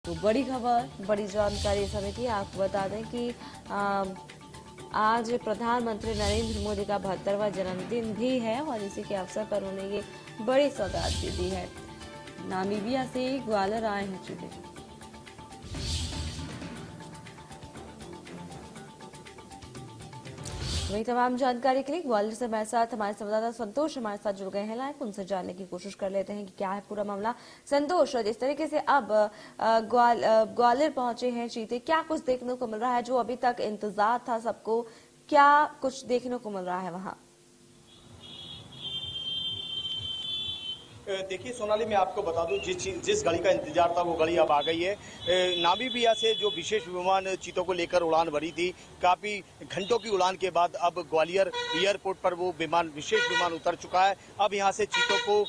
तो बड़ी खबर, बड़ी जानकारी इस समय की आपको बता दें कि आज प्रधानमंत्री नरेंद्र मोदी का 72वां जन्मदिन भी है और इसी के अवसर पर उन्हें ये बड़ी सौगात भी दी है। नामीबिया से ग्वालियर आए हैं चीते। वही तमाम जानकारी के लिए ग्वालियर से हमारे संवाददाता संतोष हमारे साथ जुड़ गए हैं लाइव। उनसे जानने की कोशिश कर लेते हैं कि क्या है पूरा मामला। संतोष, जिस तरीके से अब ग्वालियर पहुंचे हैं चीते, क्या कुछ देखने को मिल रहा है? जो अभी तक इंतजार था सबको, क्या कुछ देखने को मिल रहा है वहां? देखिए सोनाली, मैं आपको बता दूं जिस गाड़ी का इंतजार था वो गाड़ी अब आ गई है। नामीबिया से जो विशेष विमान चीतों को लेकर उड़ान भरी थी, काफी घंटों की उड़ान के बाद अब ग्वालियर एयरपोर्ट पर वो विशेष विमान उतर चुका है। अब यहाँ से चीतों को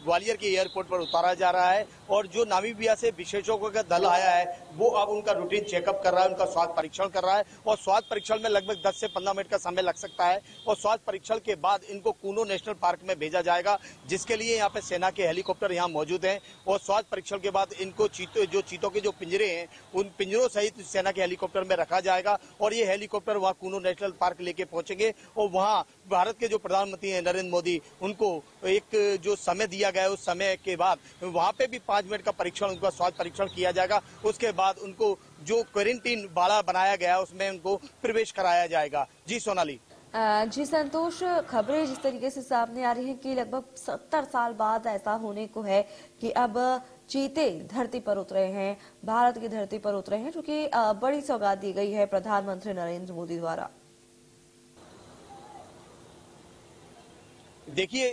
ग्वालियर के एयरपोर्ट पर उतारा जा रहा है और जो नामीबिया से विशेषज्ञों का दल आया है वो अब उनका रूटीन चेकअप कर रहा है, उनका स्वास्थ्य परीक्षण कर रहा है और स्वास्थ्य परीक्षण में लगभग 10 से 15 मिनट का समय लग सकता है और स्वास्थ्य परीक्षण के बाद इनको कूनो नेशनल पार्क में भेजा जाएगा, जिसके लिए यहाँ पे सेना के हेलीकॉप्टर यहाँ मौजूद हैं और स्वास्थ्य परीक्षण के बाद इनको चीतों के जो पिंजरे हैं उन पिंजरों सहित सेना के हेलीकॉप्टर में रखा जाएगा और ये हेलीकॉप्टर वहाँ कूनो नेशनल पार्क लेके पहुंचेंगे और वहाँ भारत के जो प्रधानमंत्री हैं नरेंद्र मोदी, उनको एक जो समय दिया गया है उस समय के बाद वहाँ पे भी 5 मिनट का परीक्षण, उनका स्वास्थ्य परीक्षण किया जाएगा। उसके बाद उनको जो क्वारंटीन बाड़ा बनाया गया है उसमें उनको प्रवेश कराया जाएगा। जी सोनाली। जी संतोष, खबरें जिस तरीके से सामने आ रही हैं कि लगभग 70 साल बाद ऐसा होने को है कि अब चीते धरती पर उतरे हैं, भारत की धरती पर उतरे हैं, जो कि बड़ी सौगात दी गई है प्रधानमंत्री नरेंद्र मोदी द्वारा। देखिए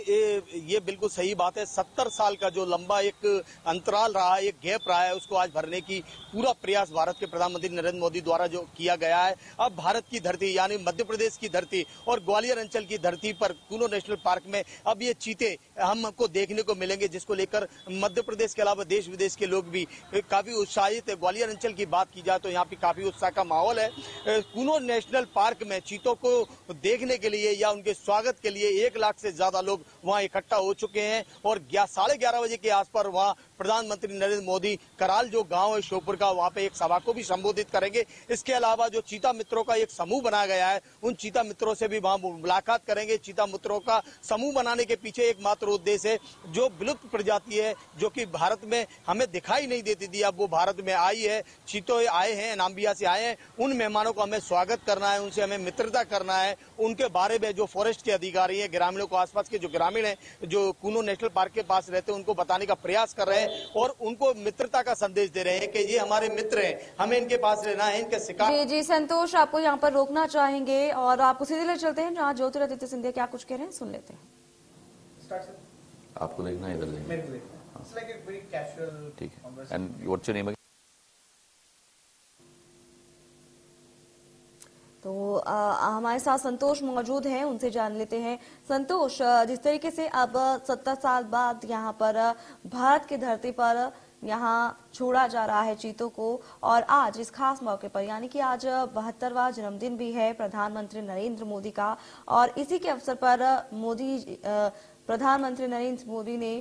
ये बिल्कुल सही बात है। 70 साल का जो लंबा एक अंतराल रहा है, एक गैप रहा है, उसको आज भरने की पूरा प्रयास भारत के प्रधानमंत्री नरेंद्र मोदी द्वारा जो किया गया है। अब भारत की धरती यानी मध्य प्रदेश की धरती और ग्वालियर अंचल की धरती पर कूनो नेशनल पार्क में अब ये चीते हमको देखने को मिलेंगे, जिसको लेकर मध्य प्रदेश के अलावा देश विदेश के लोग भी काफी उत्साहित है। ग्वालियर अंचल की बात की जाए तो यहाँ पे काफी उत्साह का माहौल है। कूनो नेशनल पार्क में चीतों को देखने के लिए या उनके स्वागत के लिए 1 लाख से ज्यादा लोग वहां इकट्ठा हो चुके हैं और 11:30 बजे के आसपास वहां प्रधानमंत्री नरेंद्र मोदी कराल जो गांव है श्योपुर का, वहां पे एक सभा को भी संबोधित करेंगे। इसके अलावा जो चीता मित्रों का एक समूह बनाया गया है, उन चीता मित्रों से भी वहां मुलाकात करेंगे। चीता मित्रों का समूह बनाने के पीछे एकमात्र उद्देश्य है, जो विलुप्त प्रजाति है जो कि भारत में हमें दिखाई नहीं देती थी, अब वो भारत में आई है। चीते आए हैं, नामीबिया से आए हैं, उन मेहमानों को हमें स्वागत करना है, उनसे हमें मित्रता करना है। उनके बारे में जो फॉरेस्ट के अधिकारी है, ग्रामीणों को, आसपास के जो ग्रामीण है जो कूनो नेशनल पार्क के पास रहते हैं, उनको बताने का प्रयास कर रहे हैं और उनको मित्रता का संदेश दे रहे हैं कि ये हमारे मित्र हैं, हमें इनके पास रहना है, इनके शिकार। जी संतोष, आपको यहाँ पर रोकना चाहेंगे और आपको सीधे ले चलते हैं जहाँ ज्योतिरादित्य सिंधिया क्या कुछ कह रहे हैं, सुन लेते हैं। आपको देखना है, इधर देखना, ठीक है। And what's your name? तो हमारे साथ संतोष मौजूद हैं, उनसे जान लेते हैं। संतोष, जिस तरीके से अब 70 साल बाद यहाँ पर भारत की धरती पर यहाँ छोड़ा जा रहा है चीतों को और आज इस खास मौके पर यानी कि आज 72वां जन्मदिन भी है प्रधानमंत्री नरेंद्र मोदी का और इसी के अवसर पर प्रधानमंत्री नरेंद्र मोदी ने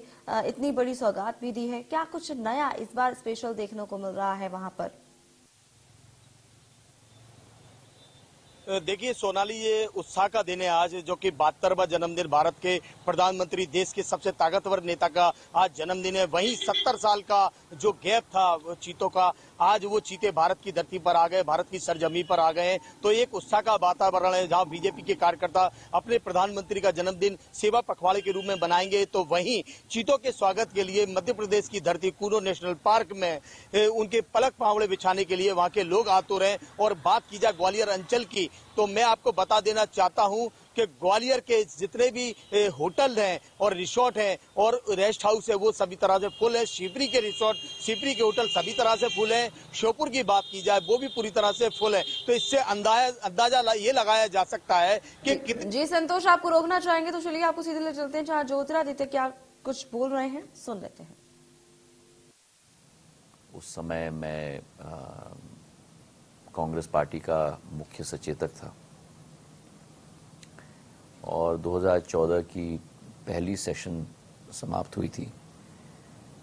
इतनी बड़ी सौगात भी दी है। क्या कुछ नया इस बार स्पेशल देखने को मिल रहा है वहां पर? देखिए सोनाली, ये उत्साह का दिन है आज, जो कि 72वां जन्मदिन भारत के प्रधानमंत्री, देश के सबसे ताकतवर नेता का आज जन्मदिन है। वहीं 70 साल का जो गैप था चीतों का, आज वो चीते भारत की धरती पर आ गए, भारत की सरजमी पर आ गए हैं। तो एक उत्साह का वातावरण है, जहां बीजेपी के कार्यकर्ता अपने प्रधानमंत्री का जन्मदिन सेवा पखवाड़े के रूप में बनाएंगे, तो वहीं चीतों के स्वागत के लिए मध्य प्रदेश की धरती कूनो नेशनल पार्क में उनके पलक पावड़े बिछाने के लिए वहां के लोग आतुर हैं। और बात की जाए ग्वालियर अंचल की, तो मैं आपको बता देना चाहता हूं कि ग्वालियर के जितने भी होटल हैं और रिसोर्ट हैं और रेस्ट हाउस है, वो सभी तरह से फुल है। शिवपुरी के रिसोर्ट, शिवपुरी के होटल सभी तरह से फुल है। श्योपुर की बात की जाए वो भी पूरी तरह से फुल है। तो इससे अंदाजा ये लगाया जा सकता है कि जी संतोष, आपको रोकना चाहेंगे तो चलिए आपको सीधे ले चलते हैं जहाँ ज्योतिरादित्य क्या कुछ बोल रहे हैं, सुन लेते हैं। उस समय मैं कांग्रेस पार्टी का मुख्य सचेतक था और 2014 की पहली सेशन समाप्त हुई थी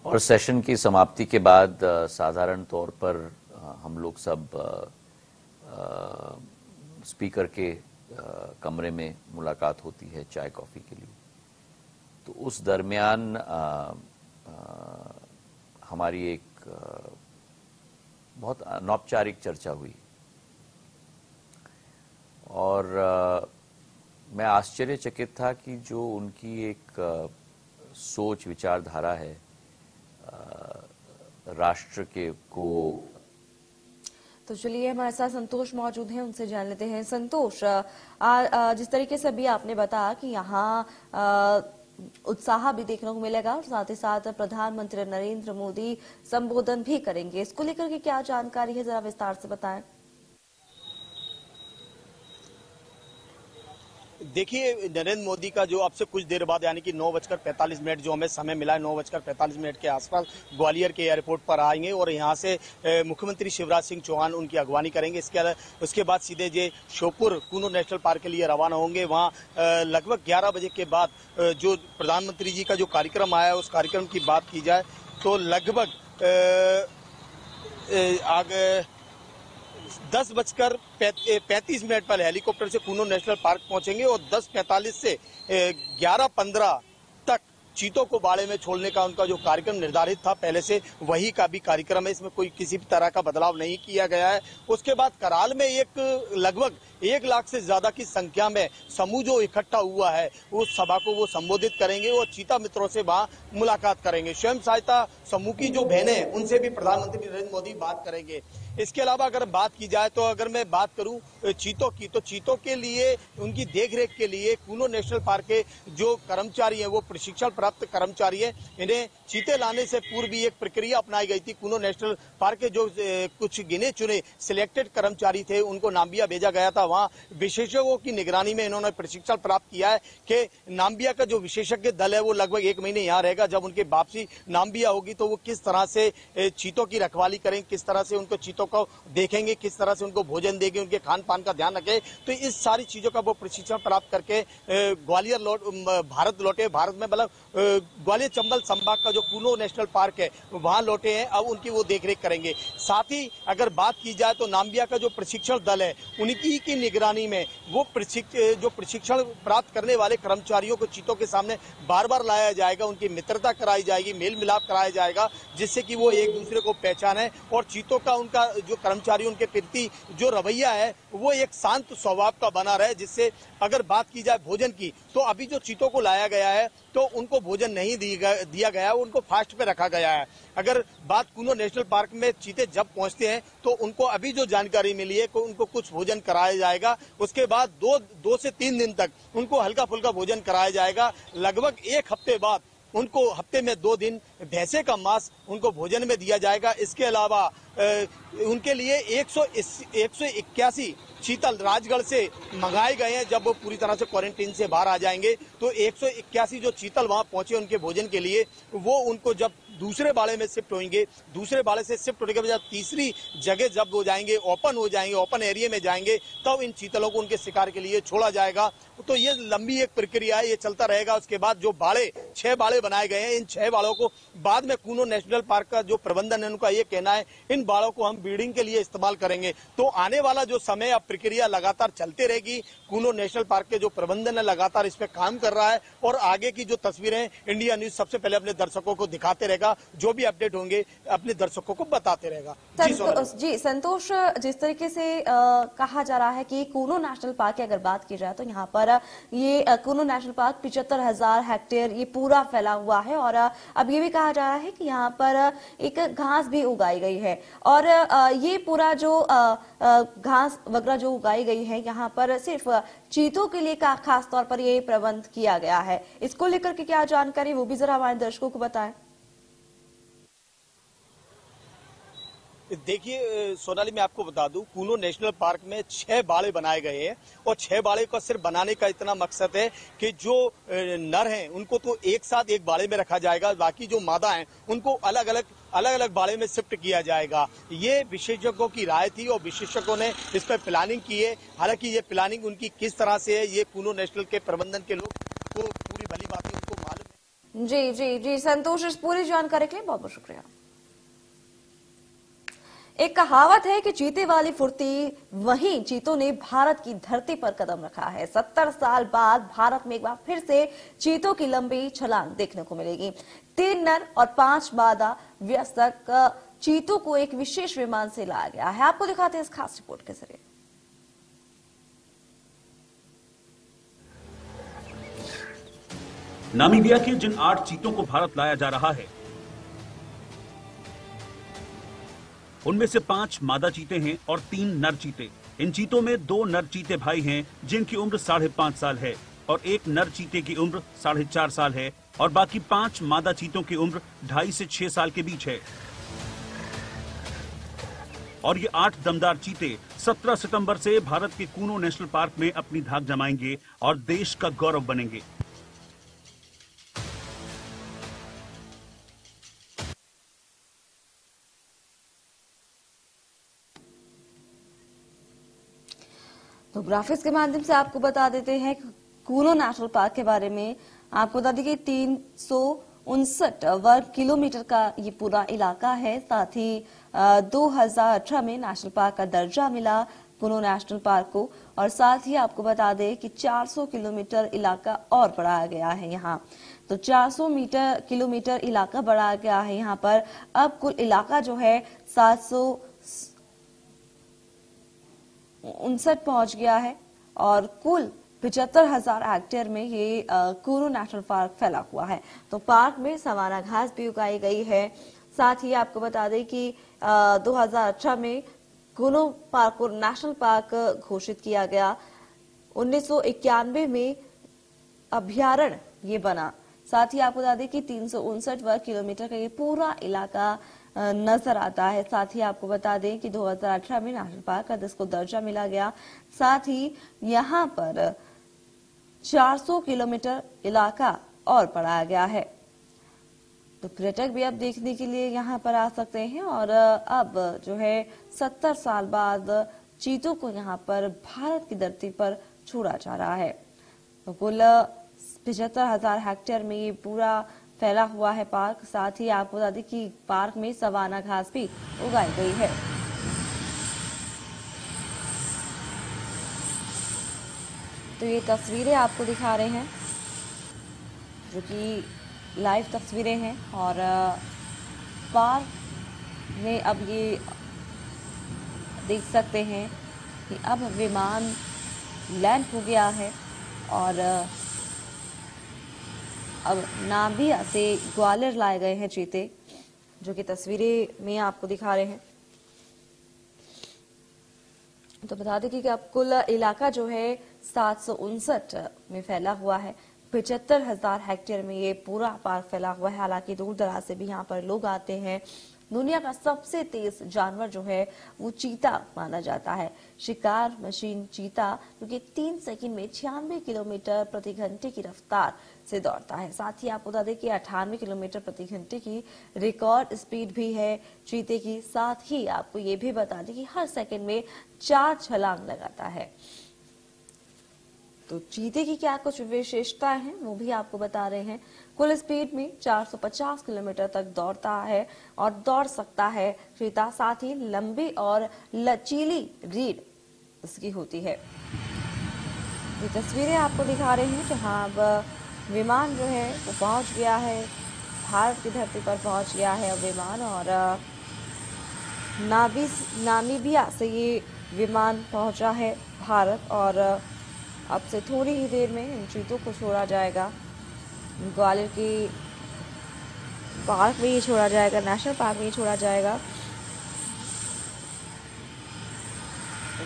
और सेशन की समाप्ति के बाद साधारण तौर पर हम लोग सब स्पीकर के कमरे में मुलाकात होती है चाय कॉफ़ी के लिए। तो उस दरमियान हमारी एक बहुत अनौपचारिक चर्चा हुई और मैं आश्चर्यचकित था कि जो उनकी एक सोच विचारधारा है राष्ट्र के को। तो चलिए हमारे साथ संतोष मौजूद हैं, उनसे जान लेते हैं। संतोष, जिस तरीके से अभी आपने बताया कि यहाँ उत्साह भी देखने को मिलेगा और साथ ही साथ प्रधानमंत्री नरेंद्र मोदी संबोधन भी करेंगे, इसको लेकर के क्या जानकारी है, जरा विस्तार से बताएं। देखिए, नरेंद्र मोदी का जो अब से कुछ देर बाद यानी कि 9:45 जो हमें समय मिला है, 9:45 के आसपास ग्वालियर के एयरपोर्ट पर आएंगे और यहाँ से मुख्यमंत्री शिवराज सिंह चौहान उनकी अगवानी करेंगे। उसके बाद सीधे जे श्योपुर कूनो नेशनल पार्क के लिए रवाना होंगे। वहाँ लगभग 11 बजे के बाद जो प्रधानमंत्री जी का जो कार्यक्रम आया है उस कार्यक्रम की बात की जाए तो लगभग 10:35 पर हेलीकॉप्टर से कूनो नेशनल पार्क पहुंचेंगे और 10:45 से 11:15 तक चीतों को बाड़े में छोड़ने का उनका जो कार्यक्रम निर्धारित था पहले से वही का भी कार्यक्रम है, इसमें कोई किसी भी तरह का बदलाव नहीं किया गया है। उसके बाद कराल में एक लगभग 1 लाख से ज्यादा की संख्या में समूह जो इकट्ठा हुआ है उस सभा को वो संबोधित करेंगे और चीता मित्रों से वहां मुलाकात करेंगे। स्वयं सहायता समूह की जो बहनें हैं उनसे भी प्रधानमंत्री नरेंद्र मोदी बात करेंगे। इसके अलावा अगर बात की जाए तो अगर मैं बात करूं चीतों की, तो चीतों के लिए उनकी देखरेख के लिए कूनो नेशनल पार्क के जो कर्मचारी हैं वो प्रशिक्षण प्राप्त कर्मचारी हैं। इन्हें चीते लाने से पूर्व भी एक प्रक्रिया अपनाई गई थी। कूनो नेशनल पार्क के जो कुछ गिने चुने सिलेक्टेड कर्मचारी थे उनको नाम्बिया भेजा गया था। वहां विशेषज्ञों की निगरानी में इन्होंने प्रशिक्षण प्राप्त किया है कि नाम्बिया का जो विशेषज्ञ दल है वो लगभग 1 महीने यहाँ रहेगा। जब उनकी वापसी नाम्बिया होगी तो वो किस तरह से चीतों की रखवाली करेंगे, किस तरह से उनको चीतों को देखेंगे, किस तरह से उनको भोजन देंगे, उनके खान पान का ध्यान रखें। तो इस सारी चीजों का वो प्रशिक्षण प्राप्त करके ग्वालियर भारत लौटे। भारत में मतलब ग्वालियर चंबल संभाग का जो कूनो नेशनल पार्क है वहां लौटे हैं। अब उनकी वो देखरेख करेंगे। साथ ही अगर बात की जाए तो नाम्बिया का जो प्रशिक्षण दल है उनकी की निगरानी में वो जो प्रशिक्षण प्राप्त करने वाले कर्मचारियों को चीतों के सामने बार बार लाया जाएगा, उनकी मित्रता कराई जाएगी, मेल मिलाप कराया जाएगा, जिससे कि वो एक दूसरे को पहचाने और चीतों का उनका जो कर्मचारी उनके प्रति जो रवैया है वो एक शांत स्वभाव का बना रहे। जिससे अगर बात की जाए भोजन की तो अभी जो चीतों को लाया गया है तो उनको भोजन नहीं दिया गया है, उनको फास्ट पे रखा गया है। अगर बात कूनो नेशनल पार्क में चीते जब पहुंचते हैं तो उनको अभी जो जानकारी मिली है कि उनको कुछ भोजन कराया जाएगा। उसके बाद 2 से 3 दिन तक उनको हल्का फुल्का भोजन कराया जाएगा। लगभग 1 हफ्ते बाद उनको हफ्ते में 2 दिन भैंसे का मांस उनको भोजन में दिया जाएगा। इसके अलावा उनके लिए 181 चीतल राजगढ़ से मंगाए गए हैं। जब वो पूरी तरह से क्वारंटीन से बाहर आ जाएंगे तो 181 जो चीतल वहां पहुंचे उनके भोजन के लिए, वो उनको जब दूसरे बाड़े में शिफ्ट होंगे, दूसरे बाड़े से शिफ्ट होने के बाद तीसरी जगह जब वो जाएंगे, ओपन एरिया में जाएंगे, तब इन चीतलों को उनके शिकार के लिए छोड़ा जाएगा। तो ये लंबी एक प्रक्रिया है, ये चलता रहेगा। उसके बाद जो 6 बाड़े बनाए गए हैं, इन 6 बाड़ों को बाद में कूनो नेशनल पार्क का जो प्रबंधन है उनका ये कहना है इन बाड़ों को हम ब्रीडिंग के लिए इस्तेमाल करेंगे। तो आने वाला जो समय अब प्रक्रिया लगातार चलते रहेगी। कूनो नेशनल पार्क के जो प्रबंधन है लगातार इस पे काम कर रहा है और आगे की जो तस्वीरें इंडिया न्यूज सबसे पहले अपने दर्शकों को दिखाते रहेगा। जो भी अपडेट होंगे अपने दर्शकों को बताते रहेगा। जी संतोष, जिस तरीके से कहा जा रहा है कि कूनो नेशनल पार्क की अगर बात की जाए तो यहाँ पर ये कूनो नेशनल पार्क 75,000 हेक्टेयर ये पूरा फैला हुआ है और अब ये भी कहा जा रहा है कि यहाँ पर एक घास भी उगाई गई है और ये पूरा जो घास वगैरह जो उगाई गई है यहाँ पर सिर्फ चीतों के लिए खास तौर पर ये प्रबंध किया गया है। इसको लेकर के क्या जानकारी वो भी जरा हमारे दर्शकों को बताएं। देखिए सोनाली, मैं आपको बता दूं कूनो नेशनल पार्क में 6 बाड़े बनाए गए हैं और 6 बाड़े को सिर्फ बनाने का इतना मकसद है कि जो नर हैं उनको तो एक साथ एक बाड़े में रखा जाएगा, बाकी जो मादा हैं उनको अलग अलग बाड़े में शिफ्ट किया जाएगा। ये विशेषज्ञों की राय थी और विशेषज्ञों ने इस पर प्लानिंग की है। हालांकि ये प्लानिंग उनकी किस तरह से है ये कूनो नेशनल के प्रबंधन के लोग को पूरी भली बात उनको मालूम है। जी जी जी संतोष, इस पूरी जानकारी के लिए बहुत बहुत शुक्रिया। एक कहावत है कि चीते वाली फुर्ती, वहीं चीतों ने भारत की धरती पर कदम रखा है। 70 साल बाद भारत में एक बार फिर से चीतों की लंबी छलांग देखने को मिलेगी। 3 नर और 5 मादा वयस्क चीतों को एक विशेष विमान से लाया गया है। आपको दिखाते हैं इस खास रिपोर्ट के जरिए। नामीबिया के जिन 8 चीतों को भारत लाया जा रहा है, उनमें से 5 मादा चीते हैं और 3 नर चीते। इन चीतों में 2 नर चीते भाई हैं जिनकी उम्र 5.5 साल है और एक नर चीते की उम्र 4.5 साल है और बाकी 5 मादा चीतों की उम्र 2.5 से 6 साल के बीच है। और ये 8 दमदार चीते 17 सितंबर से भारत के कूनो नेशनल पार्क में अपनी धाक जमाएंगे और देश का गौरव बनेंगे। तो ग्राफिक्स के माध्यम से आपको बता देते हैं कूनो नेशनल पार्क के बारे में। आपको बता दें कि 359 वर्ग किलोमीटर का ये पूरा इलाका है। साथ ही 2018 में नेशनल पार्क का दर्जा मिला कूनो नेशनल पार्क को। और साथ ही आपको बता दें कि 400 किलोमीटर इलाका और बढ़ाया गया है यहाँ। तो 400 किलोमीटर इलाका बढ़ाया गया है यहाँ पर। अब कुल इलाका जो है 759 पहुंच गया है और कुल 75,000 हेक्टेयर में ये कूनो नेशनल पार्क फैला हुआ है। तो पार्क में सवाना घास भी उगाई गई है। साथ ही आपको बता दें कि 2018 में कूनो पार्क को नेशनल पार्क घोषित किया गया। 1991 में अभ्यारण्य ये बना। साथ ही आपको बता दें कि 359 वर्ग किलोमीटर का ये पूरा इलाका नजर आता है। साथ ही आपको बता दें कि 2018 में नेशनल पार्क का इसको दर्जा मिला गया। साथ ही यहाँ पर 400 किलोमीटर इलाका और बढ़ाया गया है। तो पर्यटक भी अब देखने के लिए यहाँ पर आ सकते हैं। और अब जो है 70 साल बाद चीतों को यहाँ पर भारत की धरती पर छोड़ा जा रहा है। तो कुल 75,000 हेक्टेयर में ये पूरा फैला हुआ है पार्क। साथ ही आपको बता दें कि पार्क में सवाना घास भी उगाई गई है। तो ये तस्वीरें आपको दिखा रहे हैं जो कि लाइव तस्वीरें हैं। और पार्क में अब ये देख सकते हैं कि अब विमान लैंड हो गया है। और अब नामिबिया से ग्वालियर लाए गए हैं चीते, जो कि तस्वीरें में आपको दिखा रहे हैं। तो बता दें कि अब कुल इलाका जो है 759 में फैला हुआ है। 75,000 हेक्टेयर में ये पूरा पार्क फैला हुआ है। हालांकि दूर दराज से भी यहाँ पर लोग आते हैं। दुनिया का सबसे तेज जानवर जो है वो चीता माना जाता है। शिकार मशीन चीता, क्योंकि 3 सेकंड में 96 किलोमीटर प्रति घंटे की रफ्तार से दौड़ता है। साथ ही आपको बता दें कि 98 किलोमीटर प्रति घंटे की रिकॉर्ड स्पीड भी है चीते की। साथ ही आपको ये भी बता दें कि हर सेकंड में 4 छलांग लगाता है। तो चीते की क्या कुछ विशेषताएं हैं वो भी आपको बता रहे हैं। कुल स्पीड में 450 किलोमीटर तक दौड़ता है और दौड़ सकता है चीता। साथ ही लंबी और लचीली रीढ़ इसकी होती है। ये तस्वीरें आपको दिखा रहे हैं जहां अब विमान जो है वो पहुंच गया है, भारत की धरती पर पहुंच गया है अब विमान। और नामीबिया से ये विमान पहुंचा है भारत। और अब से थोड़ी ही देर में इन चीतों को छोड़ा जाएगा। ग्वालियर की पार्क में ही छोड़ा जाएगा, नेशनल पार्क में ही छोड़ा जाएगा।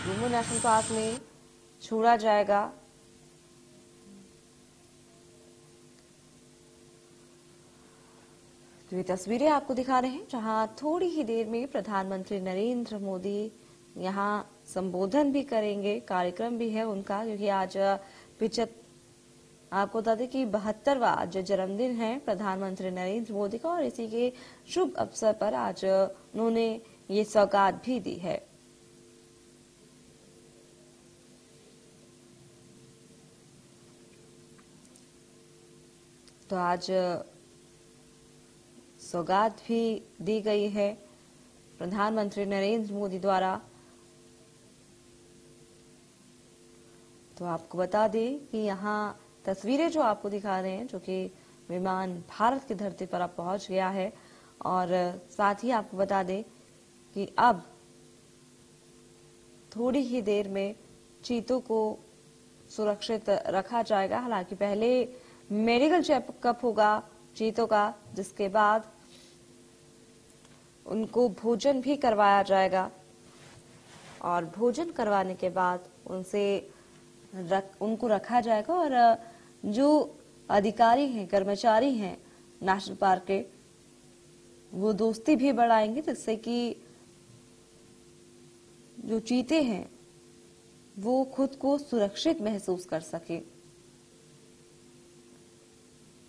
कूनो नेशनल पार्क में छोड़ा जाएगा। तो ये तस्वीरें आपको दिखा रहे हैं जहां थोड़ी ही देर में प्रधानमंत्री नरेंद्र मोदी यहाँ संबोधन भी करेंगे। कार्यक्रम भी है उनका, क्योंकि आज आपको बता दें कि 72वां आज जन्मदिन है प्रधानमंत्री नरेंद्र मोदी का। और इसी के शुभ अवसर पर आज उन्होंने ये सौगात भी दी है। तो आज सौगात भी दी गई है प्रधानमंत्री नरेंद्र मोदी द्वारा। तो आपको बता दें कि यहाँ तस्वीरें जो आपको दिखा रहे हैं, जो कि विमान भारत की धरती पर अब पहुंच गया है, और साथ ही आपको बता दें कि अब थोड़ी ही देर में चीतों को सुरक्षित रखा जाएगा। हालांकि पहले मेडिकल चेकअप होगा चीतों का, जिसके बाद उनको भोजन भी करवाया जाएगा, और भोजन करवाने के बाद उनको रखा जाएगा। और जो अधिकारी हैं, कर्मचारी हैं नेशनल पार्क के, वो दोस्ती भी बढ़ाएंगे, जिससे कि जो चीते हैं वो खुद को सुरक्षित महसूस कर सके।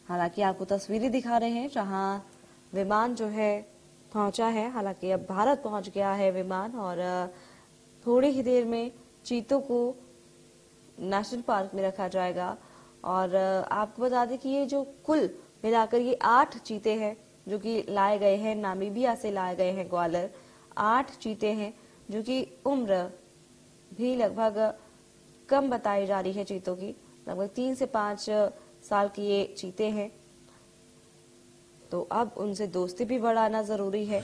हालांकि आपको तस्वीरें दिखा रहे हैं जहां विमान जो है पहुंचा है। हालांकि अब भारत पहुंच गया है विमान, और थोड़ी ही देर में चीतों को नेशनल पार्क में रखा जाएगा। और आपको बता दें कि ये जो कुल मिलाकर ये 8 चीते हैं जो कि लाए गए हैं, नामीबिया से लाए गए हैं ग्वालियर। 8 चीते हैं जो कि उम्र भी लगभग कम बताई जा रही है चीतों की, लगभग 3 से 5 साल की ये चीते हैं। तो अब उनसे दोस्ती भी बढ़ाना जरूरी है।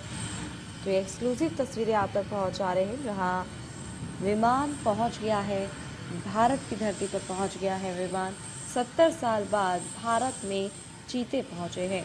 तो ये एक्सक्लूसिव तस्वीरें आप तक पहुंचा रहे हैं, जहां विमान पहुंच गया है, भारत की धरती पर पहुंच गया है विमान। 70 साल बाद भारत में चीते पहुंचे हैं।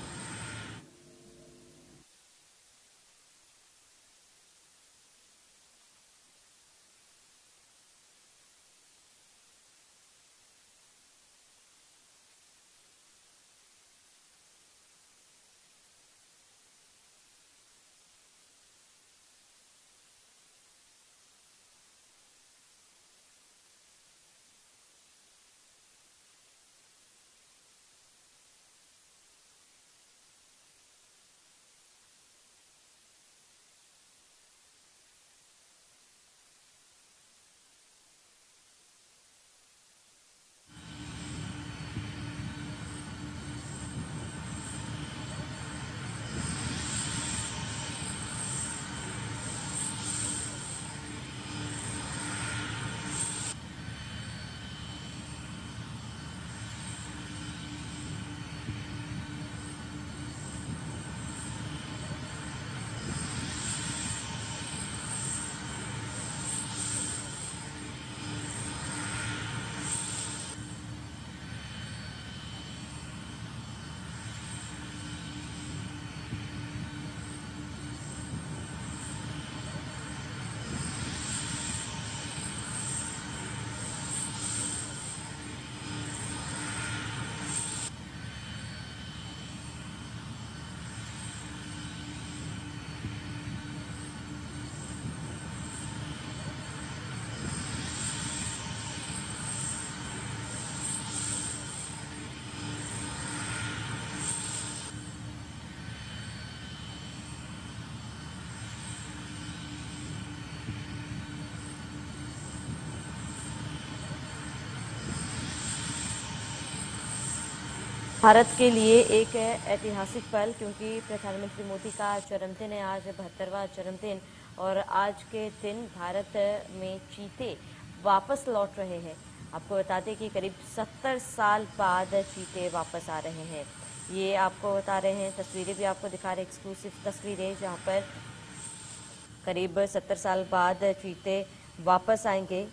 भारत के लिए एक ऐतिहासिक पल, क्योंकि प्रधानमंत्री मोदी का जन्मदिन है आज, 72वां जन्मदिन, और आज के दिन भारत में चीते वापस लौट रहे हैं। आपको बता दें कि करीब 70 साल बाद चीते वापस आ रहे हैं। ये आपको बता रहे हैं, तस्वीरें भी आपको दिखा रहे हैं, एक्सक्लूसिव तस्वीरें, जहां पर करीब 70 साल बाद चीते वापस आएंगे।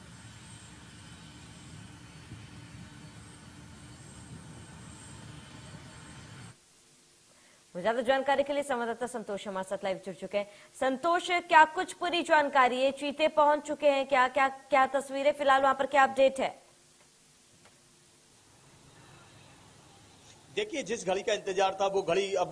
ज्यादा जानकारी के लिए संवाददाता संतोष हमारे साथ लाइव जुड़ चुके हैं। संतोष, क्या कुछ पूरी जानकारी है? चीते पहुंच चुके हैं, क्या क्या क्या तस्वीरें फिलहाल वहां पर, क्या अपडेट है? देखिए, जिस घड़ी का इंतजार था वो घड़ी अब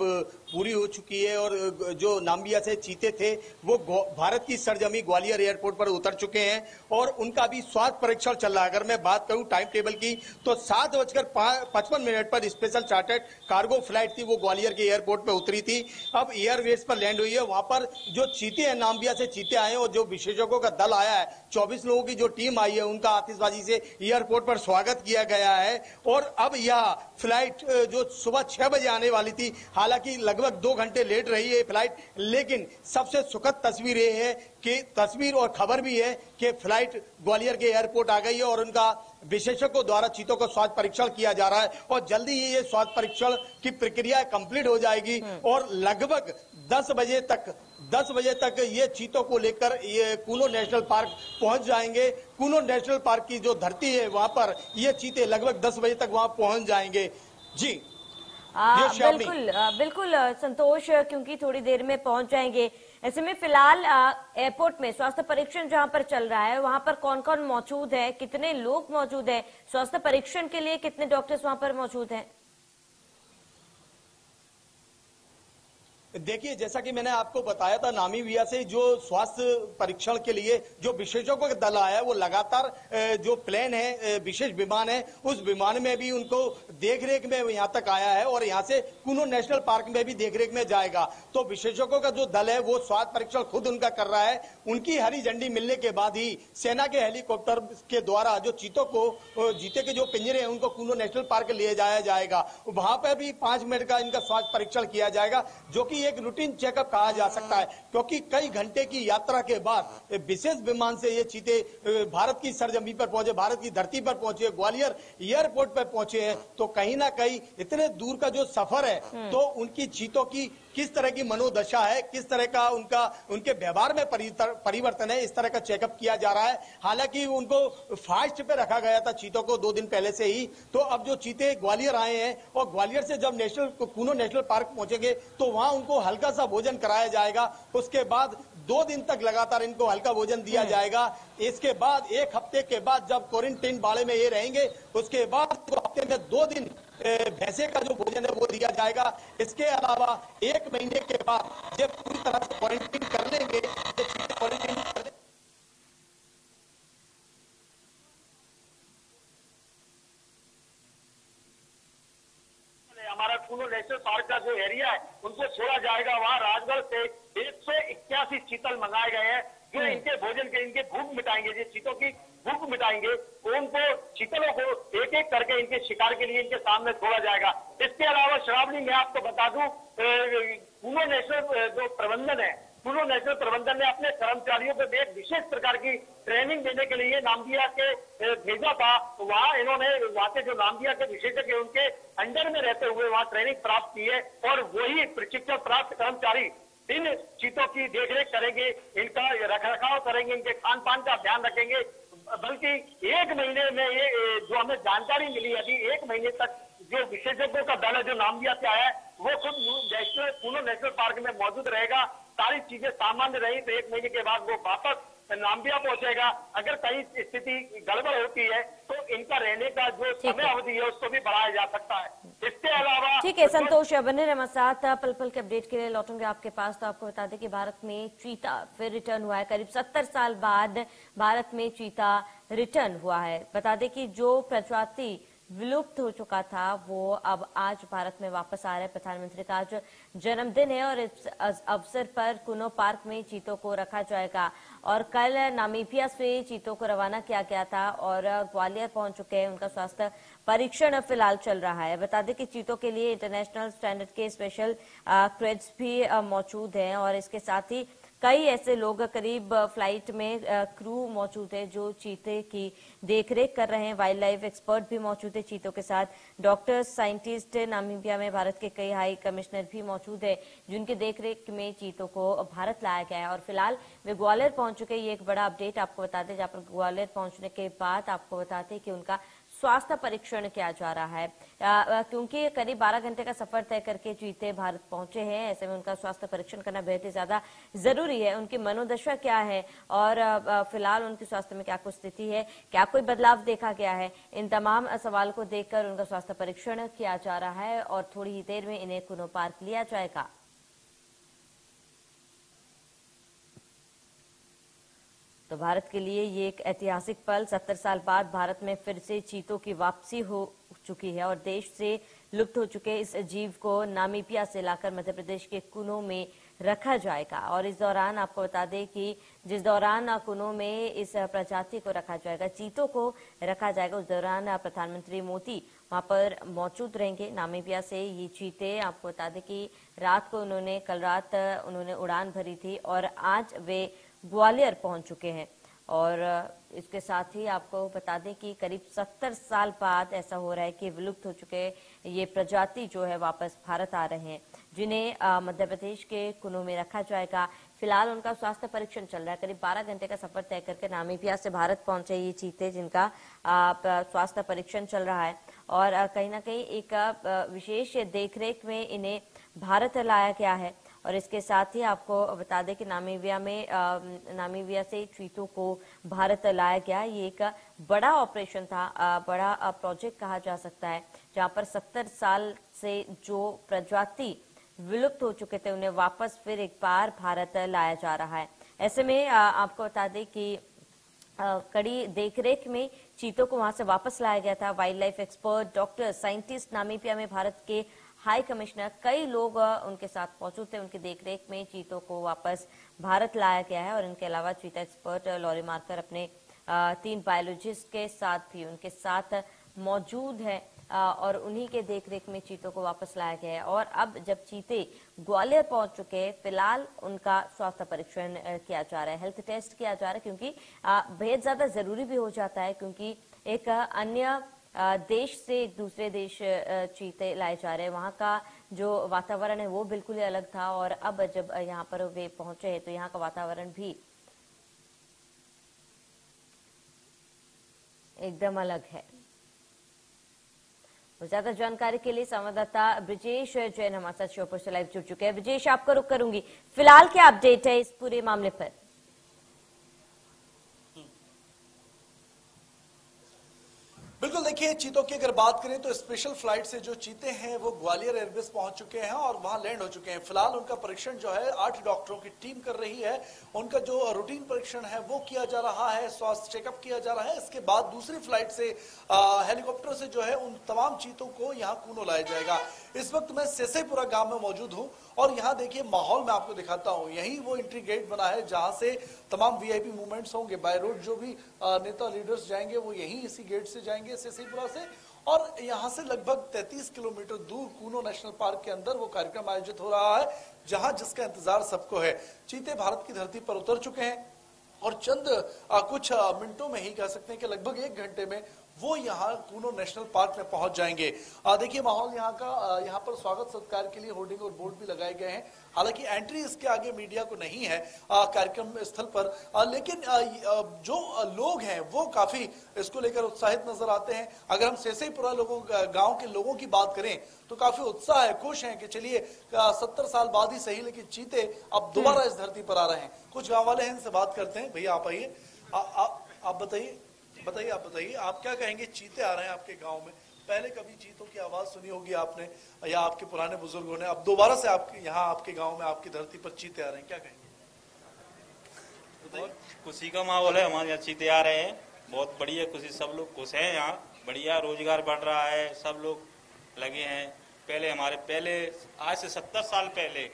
पूरी हो चुकी है, और जो नामीबिया से चीते थे वो भारत की सरजमी ग्वालियर एयरपोर्ट पर उतर चुके हैं, और उनका भी स्वास्थ्य परीक्षण चल रहा है। अगर मैं बात करूं टाइम टेबल की, तो 7:55 पर स्पेशल चार्टर्ड कार्गो फ्लाइट थी, वो ग्वालियर के एयरपोर्ट पर उतरी थी, अब एयरवेज पर लैंड हुई है। वहां पर जो चीते हैं, नामीबिया से चीते आए हैं, और जो विशेषज्ञों का दल आया है, 24 लोगों की जो टीम आई है, उनका आतिशबाजी से एयरपोर्ट पर स्वागत किया गया है। और अब यह फ्लाइट जो सुबह 6 बजे आने वाली थी, हालांकि लगभग 2 घंटे लेट रही है फ्लाइट, लेकिन सबसे सुखद तस्वीर ये है कि तस्वीर और खबर भी है कि फ्लाइट ग्वालियर के एयरपोर्ट आ गई है और उनका विशेषज्ञों द्वारा चीतों को स्वास्थ्य परीक्षण किया जा रहा है और जल्दी ही ये स्वास्थ्य परीक्षण की प्रक्रिया कंप्लीट हो जाएगी और लगभग 10 बजे तक ये चीतों को लेकर ये कुनो नेशनल पार्क पहुंच जाएंगे। कुनो नेशनल पार्क की जो धरती है वहां पर ये चीते लगभग 10 बजे तक वहां पहुंच जाएंगे। जी बिल्कुल संतोष, क्योंकि थोड़ी देर में पहुंच जाएंगे। ऐसे में फिलहाल एयरपोर्ट में स्वास्थ्य परीक्षण जहां पर चल रहा है वहां पर कौन कौन मौजूद है, कितने लोग मौजूद हैं, स्वास्थ्य परीक्षण के लिए कितने डॉक्टर्स वहां पर मौजूद हैं? देखिए, जैसा कि मैंने आपको बताया था, नामीबिया से जो स्वास्थ्य परीक्षण के लिए जो विशेषज्ञों का दल आया है वो लगातार जो प्लेन है, विशेष विमान है, उस विमान में भी उनको देखरेख में यहाँ तक आया है और यहाँ से कुनो नेशनल पार्क में भी देखरेख में जाएगा। तो विशेषज्ञों का जो दल है वो स्वास्थ्य परीक्षण खुद उनका कर रहा है। उनकी हरी झंडी मिलने के बाद ही सेना के हेलीकॉप्टर के द्वारा जो चीतों को, चीते के जो पिंजरे हैं उनको कुनो नेशनल पार्क ले जाया जाएगा। वहां पर भी 5 मिनट का इनका स्वास्थ्य परीक्षण किया जाएगा, जो कि एक रूटीन चेकअप कहा जा सकता है, क्योंकि कई घंटे की यात्रा के बाद विशेष विमान से ये चीते भारत की सरजमीन पर पहुंचे, भारत की धरती पर पहुंचे, ग्वालियर एयरपोर्ट पर पहुंचे हैं। तो कहीं ना कहीं इतने दूर का जो सफर है तो उनकी चीतों की किस तरह की मनोदशा है, किस तरह का उनके व्यवहार में परिवर्तन है, इस तरह का चेकअप किया जा रहा है। हालांकि उनको फास्ट पे रखा गया था चीतों को 2 दिन पहले से ही। तो अब जो चीते ग्वालियर आए हैं और ग्वालियर से जब कुनो नेशनल पार्क पहुंचेंगे तो वहां उनको हल्का सा भोजन कराया जाएगा। उसके बाद 2 दिन तक लगातार इनको हल्का भोजन दिया जाएगा। इसके बाद 1 हफ्ते के बाद जब क्वारंटीन बाड़े में ये रहेंगे, उसके बाद हफ्ते में 2 दिन भैंसे का जो भोजन है वो दिया जाएगा। इसके अलावा 1 महीने के बाद जब पूरी तरह से क्वारंटीन कर लेंगे, हमारा कुनो नेशनल पार्क का जो एरिया है उनको छोड़ा जाएगा। वहाँ राजगढ़ से 181 चीतल मंगाए गए हैं जो इनके भोजन के, इनके भूख मिटाएंगे, ये चीतों की भूख मिटाएंगे। उनको चीतलों को एक एक करके इनके शिकार के लिए इनके सामने छोड़ा जाएगा। इसके अलावा श्रावणी, मैं आपको बता दूं, कुनो नेशनल जो प्रबंधन है, कुनो नेशनल प्रबंधन ने अपने कर्मचारियों को एक विशेष प्रकार की ट्रेनिंग देने के लिए नामदिया के भेजा था। वहाँ इन्होंने वहाँ के जो नामदिया के विशेषज्ञ उनके अंडर में रहते हुए वहाँ ट्रेनिंग प्राप्त की है और वही प्रशिक्षण प्राप्त कर्मचारी इन चीतों की देखरेख करेंगे, इनका रखरखाव करेंगे, इनके खान पान का ध्यान रखेंगे। बल्कि 1 महीने में ये जो हमें जानकारी मिली अभी 1 महीने तक जो विशेषज्ञों का दल है जो नामदिया से आया है वो खुद कुनो नेशनल पार्क में मौजूद रहेगा। सारी चीजें सामान्य रही तो 1 महीने के बाद वो वापस नामदिया पहुंचेगा। अगर कहीं स्थिति गड़बड़ होती है तो इनका रहने का जो समय अवधि है उसको भी बढ़ाया जा सकता है। इसके अलावा ठीक है संतोष, बने रहे हमारे साथ। पल पल के अपडेट के लिए लौटूंगे आपके पास। तो आपको बता दें कि भारत में चीता फिर रिटर्न हुआ है। करीब 70 साल बाद भारत में चीता रिटर्न हुआ है। बता दें कि जो प्रजाति विलुप्त हो चुका था वो अब आज भारत में वापस आ रहा है। प्रधानमंत्री का आज जन्मदिन है और इस अवसर पर कुनो पार्क में चीतों को रखा जाएगा। और कल नामीबिया से चीतों को रवाना किया गया था और ग्वालियर पहुंच चुके हैं। उनका स्वास्थ्य परीक्षण फिलहाल चल रहा है। बता दें कि चीतों के लिए इंटरनेशनल स्टैंडर्ड के स्पेशल क्रेड्स भी मौजूद हैं और इसके साथ ही कई ऐसे लोग, करीब फ्लाइट में क्रू मौजूद है जो चीते की देखरेख कर रहे हैं। वाइल्ड लाइफ एक्सपर्ट भी मौजूद है चीतों के साथ। डॉक्टर्स, साइंटिस्ट, नामीबिया में भारत के कई हाई कमिश्नर भी मौजूद है जिनकी देखरेख में चीतों को भारत लाया गया है और फिलहाल वे ग्वालियर पहुंच चुके हैं। ये एक बड़ा अपडेट आपको बता दें। जहां पर ग्वालियर पहुंचने के बाद आपको बताते हैं कि उनका स्वास्थ्य परीक्षण किया जा रहा है, क्योंकि करीब 12 घंटे का सफर तय करके चीते भारत पहुंचे हैं। ऐसे में उनका स्वास्थ्य परीक्षण करना बेहद ही ज्यादा जरूरी है। उनकी मनोदशा क्या है और फिलहाल उनके स्वास्थ्य में क्या कुछ स्थिति है, क्या कोई बदलाव देखा गया है, इन तमाम सवाल को देखकर उनका स्वास्थ्य परीक्षण किया जा रहा है और थोड़ी ही देर में इन्हें कुनो पार्क लिया जाएगा। तो भारत के लिए ये एक ऐतिहासिक पल, 70 साल बाद भारत में फिर से चीतों की वापसी हो चुकी है और देश से लुप्त हो चुके इस जीव को नामीबिया से लाकर मध्य प्रदेश के कुनो में रखा जाएगा। और इस दौरान आपको बता दें कि जिस दौरान कुनो में इस प्रजाति को रखा जाएगा, चीतों को रखा जाएगा, उस दौरान प्रधानमंत्री मोदी वहां पर मौजूद रहेंगे। नामीबिया से ये चीते, आपको बता दें कि कल रात उन्होंने उड़ान भरी थी और आज वे ग्वालियर पहुंच चुके हैं। और इसके साथ ही आपको बता दें कि करीब 70 साल बाद ऐसा हो रहा है कि विलुप्त हो चुके ये प्रजाति जो है वापस भारत आ रहे हैं, जिन्हें मध्य प्रदेश के कुनू में रखा जाएगा। फिलहाल उनका स्वास्थ्य परीक्षण चल रहा है। करीब 12 घंटे का सफर तय करके नामीबिया से भारत पहुंचे ये चीते, जिनका स्वास्थ्य परीक्षण चल रहा है और कहीं ना कहीं एक विशेष देखरेख में इन्हें भारत लाया गया है। और इसके साथ ही आपको बता दें कि नामीबिया से चीतों को भारत लाया गया। ये एक बड़ा ऑपरेशन था, बड़ा प्रोजेक्ट कहा जा सकता है, जहां पर 70 साल से जो प्रजाति विलुप्त हो चुके थे उन्हें वापस फिर एक बार भारत लाया जा रहा है। ऐसे में आपको बता दें कि कड़ी देखरेख में चीतों को वहां से वापस लाया गया था। Wild life expert, doctor, scientist, Namibia में भारत के हाई कमिश्नर, कई लोग उनके साथ मौजूद थे। उनकी देखरेख में चीतों को वापस भारत लाया गया है। और इनके अलावा चीता एक्सपर्ट लॉरी मार्कर अपने 3 बायोलॉजिस्ट के साथ भी उनके साथ मौजूद है और उन्हीं के देखरेख में चीतों को वापस लाया गया है। और अब जब चीते ग्वालियर पहुंच चुके हैं, फिलहाल उनका स्वास्थ्य परीक्षण किया जा रहा है, हेल्थ टेस्ट किया जा रहा है, क्योंकि बेहद ज्यादा जरूरी भी हो जाता है, क्योंकि एक अन्य देश से एक दूसरे देश चीते लाए जा रहे हैं। वहां का जो वातावरण है वो बिल्कुल ही अलग था और अब जब यहाँ पर वे पहुंचे हैं तो यहाँ का वातावरण भी एकदम अलग है। ज्यादा जानकारी के लिए संवाददाता ब्रिजेश जैन हमारे साथ श्योपुर से लाइव जुड़ चुके हैं। ब्रिजेश, आपको रुक करूंगी, फिलहाल क्या अपडेट है इस पूरे मामले पर? बिल्कुल, देखिए चीतों की अगर बात करें तो स्पेशल फ्लाइट से जो चीते हैं वो ग्वालियर एयरबेस पहुंच चुके हैं और वहां लैंड हो चुके हैं। फिलहाल उनका परीक्षण जो है 8 डॉक्टरों की टीम कर रही है। उनका जो रूटीन परीक्षण है वो किया जा रहा है, स्वास्थ्य चेकअप किया जा रहा है। इसके बाद दूसरी फ्लाइट से हेलीकॉप्टर से जो है उन तमाम चीतों को यहाँ कूनो लाया जाएगा। इस वक्त मैं सेसेपुरा गांव में मौजूद हूँ और यहाँ देखिए माहौल मैं आपको दिखाता हूँ। यही वो एंट्री गेट बना है जहां से तमाम वीआईपी मूवमेंट्स होंगे। बाय रोड जो भी नेता लीडर्स जाएंगे वो यही इसी गेट से जाएंगे सेसेपुरा से, और यहाँ से लगभग 33 किलोमीटर दूर कूनो नेशनल पार्क के अंदर वो कार्यक्रम आयोजित हो रहा है, जहां जिसका इंतजार सबको है। चीते भारत की धरती पर उतर चुके हैं और चंद कुछ मिनटों में ही कह सकते हैं कि लगभग 1 घंटे में वो यहाँ कूनो नेशनल पार्क में पहुंच जाएंगे। देखिए माहौल यहाँ का, यहाँ पर स्वागत सत्कार के लिए होर्डिंग और बोर्ड भी लगाए गए हैं। हालांकि एंट्री इसके आगे मीडिया को नहीं है कार्यक्रम स्थल पर, लेकिन जो लोग हैं वो काफी इसको लेकर उत्साहित नजर आते हैं। अगर हम सेसेपुरा गांव के लोगों की बात करें तो काफी उत्साह है, खुश हैं कि चलिए 70 साल बाद ही सही लेकिन चीते अब दोबारा इस धरती पर आ रहे हैं। कुछ गाँव वाले हैं, इनसे बात करते हैं। भैया आप आइए, आप बताइए, आप क्या कहेंगे? चीते आ रहे हैं आपके गांव में, पहले कभी चीतों की आवाज सुनी होगी आपने या आपके पुराने बुजुर्गों ने, अब दोबारा से आपके यहाँ आपके गांव में आपकी धरती पर चीते आ रहे हैं, क्या कहेंगे? बहुत खुशी का माहौल है, हमारे यहाँ चीते आ रहे हैं, बहुत बढ़िया खुशी, सब लोग खुश हैं यहाँ, बढ़िया रोजगार बढ़ रहा है, सब लोग लगे हैं। पहले आज से 70 साल पहले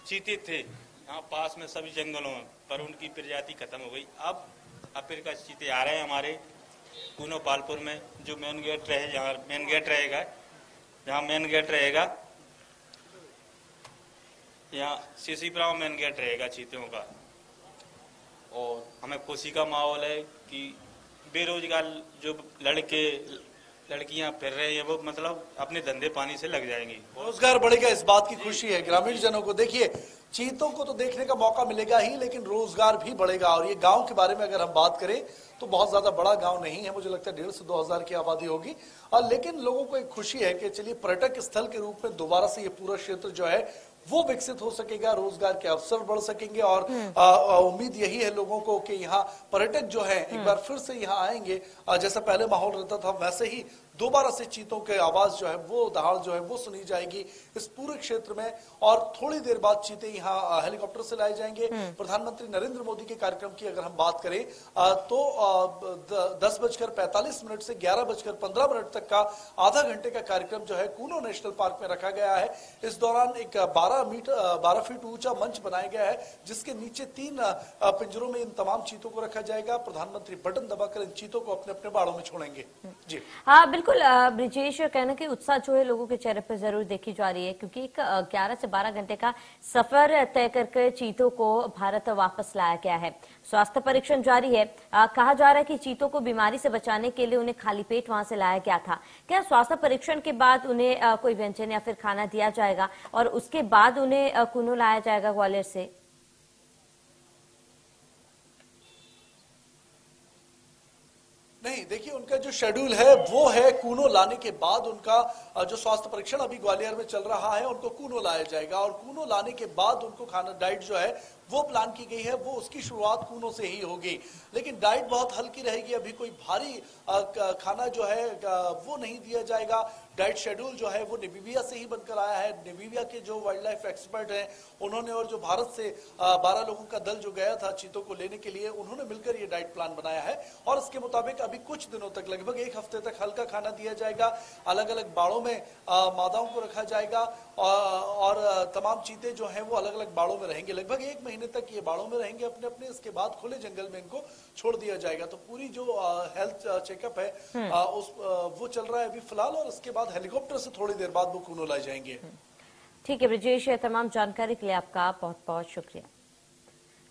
चीते थे यहाँ पास में सभी जंगलों में, पर उनकी प्रजाति खत्म हो गई। अब फिर का चीते आ रहे हैं हमारे कूनो पालपुर में, जो मेन गेट रहे, जहाँ मेन गेट रहेगा यहाँ सेसेपुरा मेन गेट रहेगा चीतों का। और हमें खुशी का माहौल है कि बेरोजगार जो लड़कियां फिर रहे हैं वो मतलब अपने धंधे पानी से लग जाएंगी, रोजगार बढ़ेगा, इस बात की खुशी है ग्रामीण जनों को। देखिए चीतों को तो देखने का मौका मिलेगा ही, लेकिन रोजगार भी बढ़ेगा। और ये गांव के बारे में अगर हम बात करें तो बहुत ज्यादा बड़ा गांव नहीं है, मुझे लगता है 1,500 से 2,000 की आबादी होगी, लेकिन लोगों को एक खुशी है कि चलिए पर्यटक स्थल के रूप में दोबारा से ये पूरा क्षेत्र जो है वो विकसित हो सकेगा, रोजगार के अवसर बढ़ सकेंगे। और उम्मीद यही है लोगों को कि यहाँ पर्यटक जो है एक बार फिर से यहाँ आएंगे, जैसा पहले माहौल रहता था वैसे ही दोबारा से चीतों के आवाज जो है वो दहाड़ जो है वो सुनी जाएगी इस पूरे क्षेत्र में। और थोड़ी देर बाद चीते यहाँ हेलीकॉप्टर से लाए जाएंगे। प्रधानमंत्री नरेंद्र मोदी के कार्यक्रम की अगर हम बात करें तो 10:45 से 11:15 तक का आधा घंटे का कार्यक्रम जो है कूनो नेशनल पार्क में रखा गया है। इस दौरान एक 12 फीट ऊंचा मंच बनाया गया है, जिसके नीचे 3 पिंजरों में इन तमाम चीतों को रखा जाएगा। प्रधानमंत्री बटन दबाकर इन चीतों को अपने अपने बाड़ों में छोड़ेंगे। जी हाँ, बिल्कुल ब्रिजेश, कहना कि उत्साह जो है लोगों के चेहरे पर जरूर देखी जा रही है, क्योंकि एक 11 से 12 घंटे का सफर तय करके चीतों को भारत वापस लाया गया है। स्वास्थ्य परीक्षण जारी है। कहा जा रहा है कि चीतों को बीमारी से बचाने के लिए उन्हें खाली पेट वहां से लाया गया था। क्या स्वास्थ्य परीक्षण के बाद उन्हें कोई व्यंजन या फिर खाना दिया जाएगा और उसके बाद उन्हें कुनू लाया जाएगा ग्वालियर से? नहीं, देखिए उनका जो शेड्यूल है वो है कूनो लाने के बाद उनका जो स्वास्थ्य परीक्षण अभी ग्वालियर में चल रहा है, उनको कूनो लाया जाएगा और कूनो लाने के बाद उनको खाना डाइट जो है वो प्लान की गई है, वो उसकी शुरुआत कूनो से ही होगी। लेकिन डाइट बहुत हल्की रहेगी, अभी कोई भारी खाना जो है वो नहीं दिया जाएगा। डाइट शेड्यूल जो है वो नामीबिया से ही बनकर आया है। नामीबिया के जो वाइल्ड लाइफ एक्सपर्ट हैं उन्होंने, और जो भारत से 12 लोगों का दल जो गया था चीतों को लेने के लिए, उन्होंने मिलकर ये डाइट प्लान बनाया है और इसके मुताबिक अभी कुछ दिनों तक, लगभग 1 हफ्ते तक हल्का खाना दिया जाएगा। अलग अलग बाड़ों में मादाओं को रखा जाएगा और तमाम चीते जो हैं वो अलग अलग बाड़ों में रहेंगे। लगभग 1 महीने तक ये बाड़ों में रहेंगे अपने अपने। इसके बाद खुले जंगल में इनको छोड़ दिया जाएगा। तो पूरी जो हेल्थ चेकअप है वो चल रहा है अभी फिलहाल, और इसके बाद हेलीकॉप्टर से थोड़ी देर बाद वो कूनो लाए जाएंगे। ठीक है ब्रिजेश, तमाम जानकारी के लिए आपका बहुत बहुत शुक्रिया।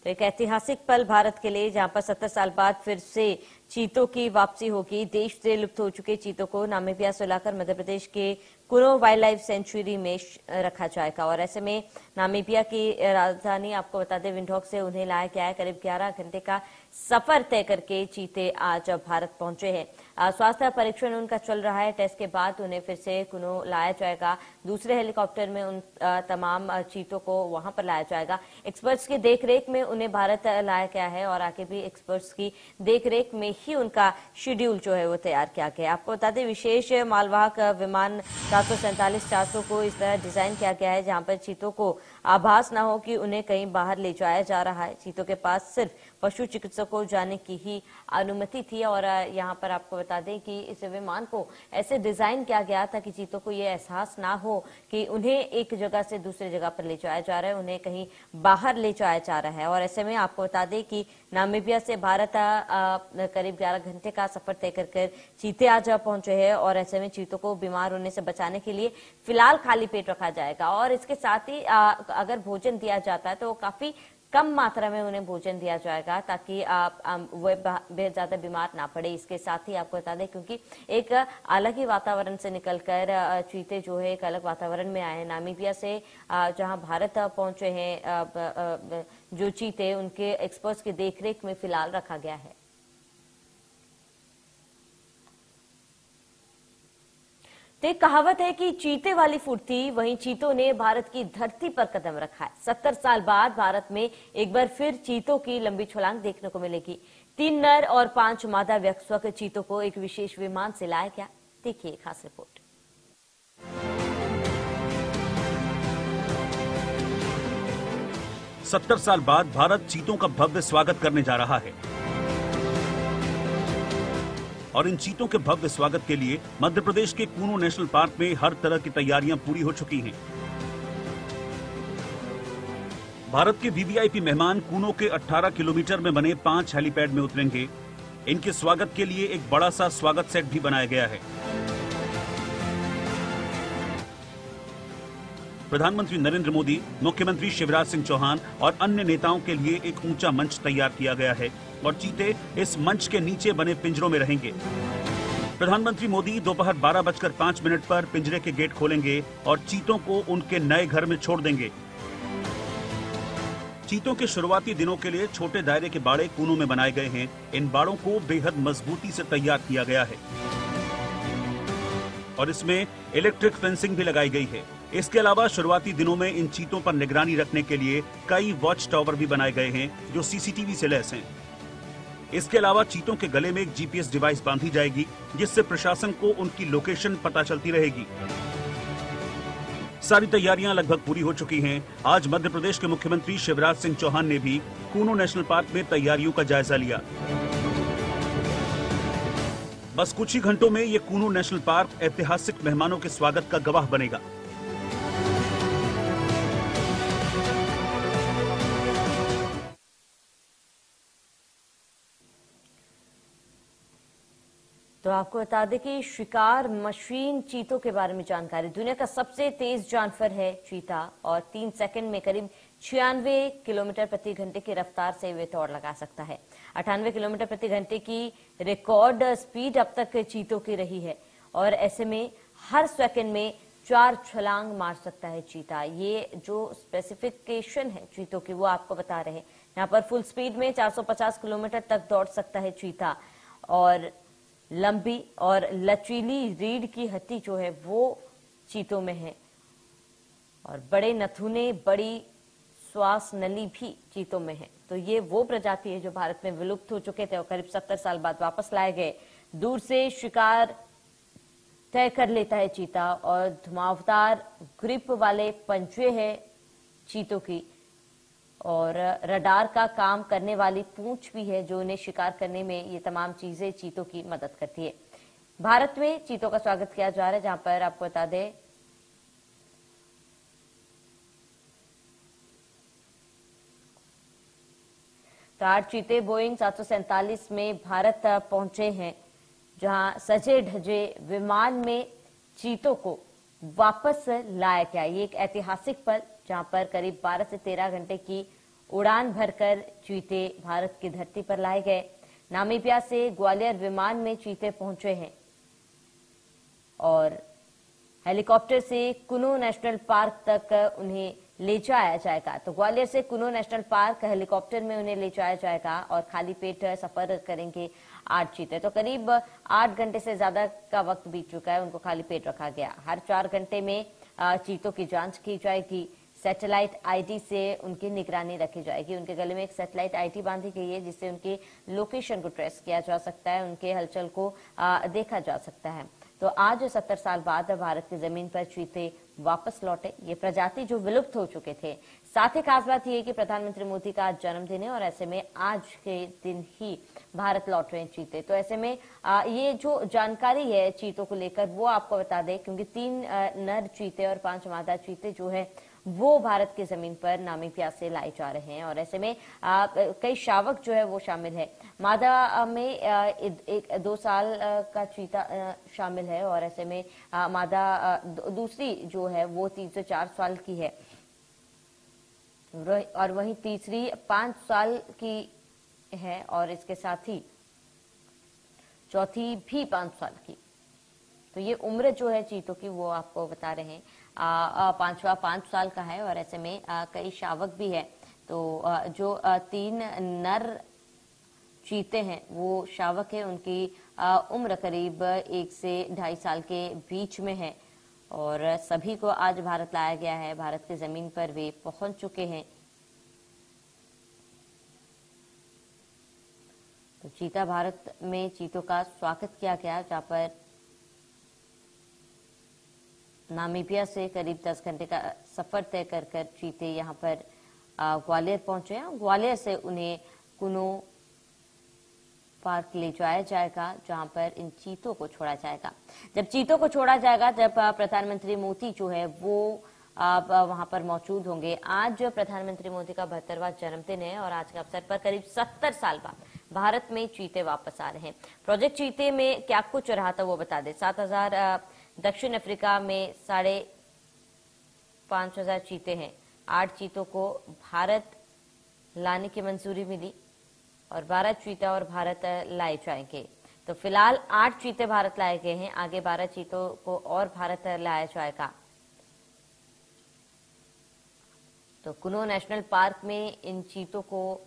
तो एक ऐतिहासिक पल भारत के लिए, जहां पर 70 साल बाद फिर से चीतों की वापसी होगी। देश से लुप्त हो चुके चीतों को नामीबिया से लाकर मध्य प्रदेश के कुनो वाइल्ड लाइफ सेंचुरी में रखा जाएगा और ऐसे में नामीबिया की राजधानी, आपको बता दें, विंडहोक से उन्हें लाया गया है। करीब 11 घंटे का सफर तय करके चीते आज भारत पहुंचे हैं। स्वास्थ्य परीक्षण उनका चल रहा है। टेस्ट के बाद उन्हें फिर से कुनो लाया जाएगा। दूसरे हेलीकॉप्टर में उन तमाम चीतों को वहां पर लाया जाएगा। एक्सपर्ट्स की देखरेख में उन्हें भारत लाया गया है और आगे भी एक्सपर्ट्स की देखरेख में ही उनका शेड्यूल जो है वो तैयार किया गया है। आपको बता दें, विशेष मालवाहक विमान 747-400 को इस तरह डिजाइन किया गया है जहां पर चीतों को आभास न हो कि उन्हें कहीं बाहर ले जाया जा रहा है। चीतों के पास सिर्फ पशु चिकित्सक को जाने की ही अनुमति थी और यहाँ पर आपको बता दें कि इस विमान को ऐसे डिजाइन किया गया था कि चीतों को ये एहसास ना हो कि उन्हें एक जगह से दूसरी जगह पर ले जाया जा रहा है, उन्हें कहीं बाहर ले जाया जा रहा है। और ऐसे में आपको बता दें कि नामीबिया से भारत करीब 11 घंटे का सफर तय कर चीते आज पहुंचे हैं और ऐसे में चीतों को बीमार होने से बचाने के लिए फिलहाल खाली पेट रखा जाएगा और इसके साथ ही अगर भोजन दिया जाता है तो काफी कम मात्रा में उन्हें भोजन दिया जाएगा ताकि वे ज्यादा बीमार ना पड़े। इसके साथ ही आपको बता दें, क्योंकि एक अलग ही वातावरण से निकलकर चीते जो है एक अलग वातावरण में आए हैं नामीबिया से, जहां भारत पहुंचे हैं जो चीते, उनके एक्सपर्ट्स की देखरेख में फिलहाल रखा गया है। तो एक कहावत है कि चीते वाली फुर्ती, वहीं चीतों ने भारत की धरती पर कदम रखा है। 70 साल बाद भारत में एक बार फिर चीतों की लंबी छलांग देखने को मिलेगी। 3 नर और 5 मादा वयस्क चीतों को एक विशेष विमान से लाया गया। देखिए खास रिपोर्ट। सत्तर साल बाद भारत चीतों का भव्य स्वागत करने जा रहा है और इन चीतों के भव्य स्वागत के लिए मध्य प्रदेश के कूनो नेशनल पार्क में हर तरह की तैयारियां पूरी हो चुकी हैं। भारत के वीवीआईपी मेहमान कूनो के 18 किलोमीटर में बने 5 हेलीपैड में उतरेंगे। इनके स्वागत के लिए एक बड़ा सा स्वागत सेट भी बनाया गया है। प्रधानमंत्री नरेंद्र मोदी, मुख्यमंत्री शिवराज सिंह चौहान और अन्य नेताओं के लिए एक ऊंचा मंच तैयार किया गया है और चीते इस मंच के नीचे बने पिंजरों में रहेंगे। प्रधानमंत्री मोदी दोपहर 12:05 पर पिंजरे के गेट खोलेंगे और चीतों को उनके नए घर में छोड़ देंगे। चीतों के शुरुआती दिनों के लिए छोटे दायरे के बाड़े कूनो में बनाए गए हैं। इन बाड़ों को बेहद मजबूती से तैयार किया गया है और इसमें इलेक्ट्रिक फेंसिंग भी लगाई गई है। इसके अलावा शुरुआती दिनों में इन चीतों पर निगरानी रखने के लिए कई वॉच टावर भी बनाए गए हैं जो सीसीटीवी से लैस हैं। इसके अलावा चीतों के गले में एक जीपीएस डिवाइस बांधी जाएगी जिससे प्रशासन को उनकी लोकेशन पता चलती रहेगी। सारी तैयारियां लगभग पूरी हो चुकी हैं। आज मध्य प्रदेश के मुख्यमंत्री शिवराज सिंह चौहान ने भी कूनो नेशनल पार्क में तैयारियों का जायजा लिया। बस कुछ ही घंटों में ये कूनो नेशनल पार्क ऐतिहासिक मेहमानों के स्वागत का गवाह बनेगा। तो आपको बता दें कि शिकार मशीन चीतों के बारे में जानकारी। दुनिया का सबसे तेज जानवर है चीता और 3 सेकंड में करीब 96 किलोमीटर प्रति घंटे की रफ्तार से वे दौड़ लगा सकता है। 98 किलोमीटर प्रति घंटे की रिकॉर्ड स्पीड अब तक चीतों की रही है और ऐसे में हर सेकंड में 4 छलांग मार सकता है चीता। ये जो स्पेसिफिकेशन है चीतों की वो आपको बता रहे हैं। यहाँ पर फुल स्पीड में 450 किलोमीटर तक दौड़ सकता है चीता और लंबी और लचीली रीढ़ की हड्डी जो है वो चीतों में है और बड़े नथुने, बड़ी श्वास नली भी चीतों में है। तो ये वो प्रजाति है जो भारत में विलुप्त हो चुके थे और करीब 70 साल बाद वापस लाए गए। दूर से शिकार तय कर लेता है चीता और धुआंधार ग्रिप वाले पंजे हैं चीतों की और रडार का काम करने वाली पूंछ भी है जो उन्हें शिकार करने में ये तमाम चीजें चीतों की मदद करती है। भारत में चीतों का स्वागत किया जा रहा है, जहां पर आपको बता दें तो 8 चीते बोइंग 747 में भारत पहुंचे हैं, जहां सजे ढजे विमान में चीतों को वापस लाया गया। ये एक ऐतिहासिक पल जहां पर करीब 12 से 13 घंटे की उड़ान भरकर चीते भारत की धरती पर लाए गए। नामीबिया से ग्वालियर विमान में चीते पहुंचे हैं और हेलीकॉप्टर से कुनो नेशनल पार्क तक उन्हें ले जाया जाएगा। तो ग्वालियर से कुनो नेशनल पार्क हेलीकॉप्टर में उन्हें ले जाया जाएगा और खाली पेट सफर करेंगे 8 चीते। तो करीब 8 घंटे से ज्यादा का वक्त बीत चुका है, उनको खाली पेट रखा गया। हर 4 घंटे में चीतों की जांच की जाएगी। सैटेलाइट आईडी से उनकी निगरानी रखी जाएगी। उनके गले में एक सैटेलाइट आईडी बांधी गई है जिससे उनकी लोकेशन को ट्रेस किया जा सकता है, उनके हलचल को देखा जा सकता है। तो आज 70 साल बाद भारत की जमीन पर चीते वापस लौटे। ये प्रजाति जो विलुप्त हो चुके थे। साथ ही खास बात यह है कि प्रधानमंत्री मोदी का आज जन्मदिन है और ऐसे में आज के दिन ही भारत लौट रहे हैं चीते। तो ऐसे में ये जो जानकारी है चीतों को लेकर वो आपको बता दें, क्योंकि 3 नर चीते और 5 मादा चीते जो है वो भारत की जमीन पर नामीबिया से लाए जा रहे हैं और ऐसे में कई शावक जो है वो शामिल है। मादा में 2 साल का चीता शामिल है और ऐसे में मादा दूसरी जो है वो 3 से 4 साल की है और वहीं तीसरी 5 साल की है और इसके साथ ही चौथी भी 5 साल की। तो ये उम्र जो है चीतों की वो आपको बता रहे हैं। पांचवा 5 साल का है और ऐसे में कई शावक भी है। तो जो 3 नर चीते हैं वो शावक है, उनकी उम्र करीब 1 से 2.5 साल के बीच में है और सभी को आज भारत लाया गया है। भारत की जमीन पर वे पहुंच चुके हैं। तो चीता भारत में चीतों का स्वागत किया गया, जहां पर नामीबिया से करीब 10 घंटे का सफर तय कर चीते यहाँ पर ग्वालियर पहुंचे हैं। ग्वालियर से उन्हें कुनो पार्क ले जाया जाएगा, जहां पर इन चीतों को छोड़ा जाएगा। जब चीतों को छोड़ा जाएगा, जब प्रधानमंत्री मोदी जो है वो वहां पर मौजूद होंगे। आज प्रधानमंत्री मोदी का 72वां जन्मदिन है और आज के अवसर पर करीब 70 साल बाद भारत में चीते वापस आ रहे हैं। प्रोजेक्ट चीते में क्या कुछ रहा था वो बता दें। 7000 दक्षिण अफ्रीका में 5,500 चीते हैं। 8 चीतों को भारत लाने की मंजूरी मिली और 12 चीते और भारत लाए जाएंगे। तो फिलहाल 8 चीते भारत लाए गए हैं, आगे 12 चीतों को और भारत लाया जाएगा। तो कुनो नेशनल पार्क में इन चीतों को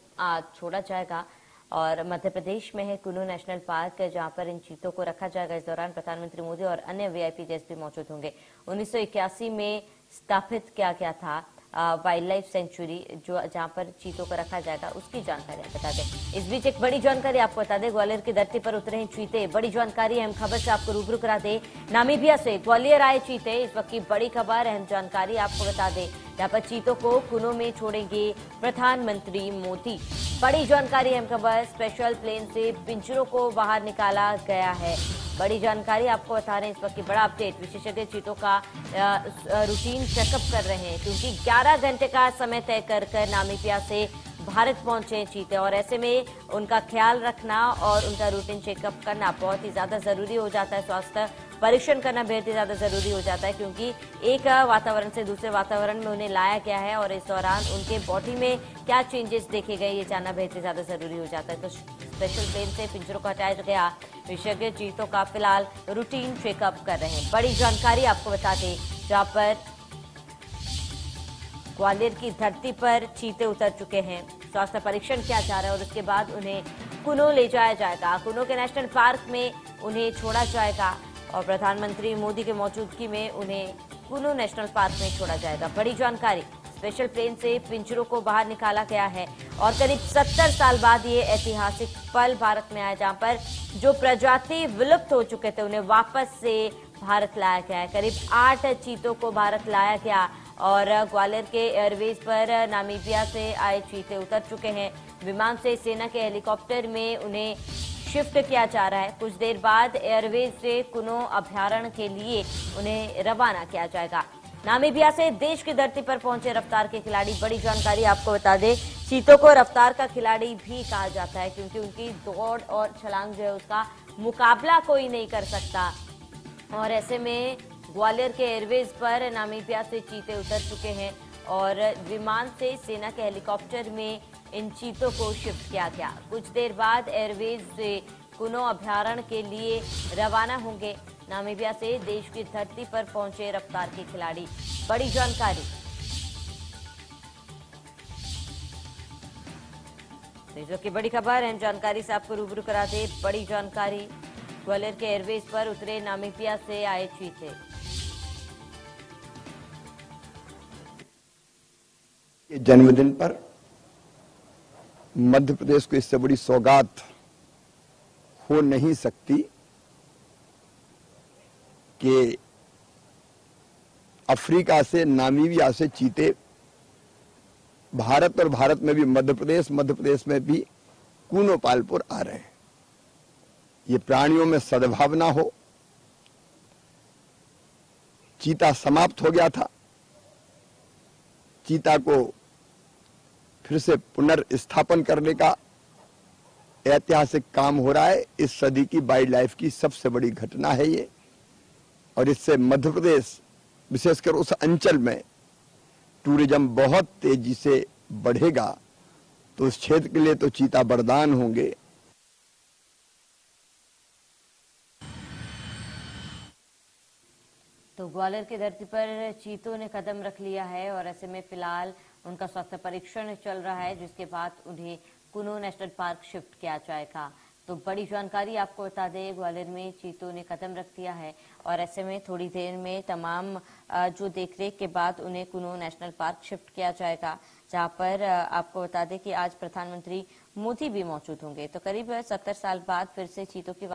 छोड़ा जाएगा और मध्य प्रदेश में है कुनो नेशनल पार्क, जहां पर इन चीतों को रखा जाएगा। इस दौरान प्रधानमंत्री मोदी और अन्य वीआईपी गेस्ट भी मौजूद होंगे। 1981 में स्थापित किया गया था वाइल्ड लाइफ सेंचुरी, जो जहां पर चीतों को रखा जाएगा, उसकी जानकारी बता दें। इस बीच एक बड़ी जानकारी आपको बता दें, ग्वालियर की धरती पर उतरे हैं चीते। बड़ी जानकारी अहम खबर से आपको रूबरू करा दे। नामीबिया से ग्वालियर आए चीते, इस वक्त की बड़ी खबर, अहम जानकारी आपको बता दें। यहाँ पर चीतों को कुनो में छोड़ेंगे प्रधानमंत्री मोदी। बड़ी जानकारी अहम खबर, स्पेशल प्लेन से पिंजरों को बाहर निकाला गया है। बड़ी जानकारी आपको बता रहे हैं, इस वक्त की बड़ा अपडेट। विशेषज्ञ चीतों का रूटीन चेकअप कर रहे हैं, क्योंकि 11 घंटे का समय तय कर नामीबिया से भारत पहुंचे हैं चीते, और ऐसे में उनका ख्याल रखना और उनका रूटीन चेकअप करना बहुत ही ज्यादा जरूरी हो जाता है। स्वास्थ्य परीक्षण करना बेहद ही ज्यादा जरूरी हो जाता है, क्योंकि एक वातावरण से दूसरे वातावरण में उन्हें लाया गया है और इस दौरान उनके बॉडी में क्या चेंजेस देखे गए ये जानना बेहद ही ज्यादा जरूरी हो जाता है। तो स्पेशल प्लेन से पिंजरों को हटाया गया, विशेषज्ञ चीतों का फिलहाल रूटीन चेकअप कर रहे हैं। बड़ी जानकारी आपको बता दें, जहां पर ग्वालियर की धरती पर चीते उतर चुके हैं, स्वास्थ्य परीक्षण किया जा रहा है और उसके बाद उन्हें कुनो ले जाया जाएगा। कुनो के नेशनल पार्क में उन्हें छोड़ा जाएगा और प्रधानमंत्री मोदी की मौजूदगी में उन्हें कुनो नेशनल पार्क में छोड़ा जाएगा। बड़ी जानकारी, स्पेशल प्लेन से पिंजरों को बाहर निकाला गया है और करीब 70 साल बाद ये ऐतिहासिक पल भारत में आया, जहां पर जो प्रजाति विलुप्त हो चुके थे उन्हें वापस से भारत लाया गया है। करीब 8 चीतों को भारत लाया गया और ग्वालियर के एयरवेज पर नामीबिया से आए चीते उतर चुके हैं। विमान से सेना के हेलीकॉप्टर में उन्हें शिफ्ट किया जा रहा है। कुछ देर बाद एयरवेज से कुनो अभयारण्य के लिए उन्हें रवाना किया जाएगा। नामीबिया से देश की धरती पर पहुंचे रफ्तार के खिलाड़ी। बड़ी जानकारी आपको बता दें, चीतों को रफ्तार का खिलाड़ी भी कहा जाता है, क्योंकि उनकी दौड़ और छलांग जो है उसका मुकाबला कोई नहीं कर सकता। और ऐसे में ग्वालियर के एयरवेज पर नामीबिया से चीते उतर चुके हैं और विमान से सेना के हेलीकॉप्टर में इन चीतों को शिफ्ट किया गया। कुछ देर बाद एयरवेज से कुनो अभयारण्य के लिए रवाना होंगे। नामीबिया से देश की धरती पर पहुंचे रफ्तार के खिलाड़ी। बड़ी जानकारी, जो की बड़ी खबर है, जानकारी से आपको रूबरू करा दे। बड़ी जानकारी, ग्वालियर के एयरवेज पर उतरे नामीबिया से आए चीते। जन्मदिन पर मध्य प्रदेश को इससे बड़ी सौगात हो नहीं सकती कि अफ्रीका से, नामीबिया से चीते भारत और भारत में भी मध्य प्रदेश में भी कुनो पालपुर आ रहे हैं। ये प्राणियों में सद्भावना हो। चीता समाप्त हो गया था, चीता को फिर से पुनर्स्थापन करने का ऐतिहासिक काम हो रहा है। इस सदी की वाइल्ड लाइफ की सबसे बड़ी घटना है ये, और इससे मध्य प्रदेश, विशेषकर उस अंचल में टूरिज्म बहुत तेजी से बढ़ेगा, तो उस क्षेत्र के लिए तो चीता वरदान होंगे। तो ग्वालियर की धरती पर चीतों ने कदम रख लिया है और ऐसे में फिलहाल उनका स्वास्थ्य परीक्षण चल रहा है, जिसके बाद उन्हें कुनो नेशनल पार्क शिफ्ट किया जाएगा। तो बड़ी जानकारी आपको बता दें, ग्वालियर में चीतों ने कदम रख दिया है और ऐसे में थोड़ी देर में तमाम जो देखरेख के बाद उन्हें कुनो नेशनल पार्क शिफ्ट किया जाएगा, जहां पर आपको बता दें कि आज प्रधानमंत्री मोदी भी मौजूद होंगे। तो करीब 70 साल बाद फिर से चीतों की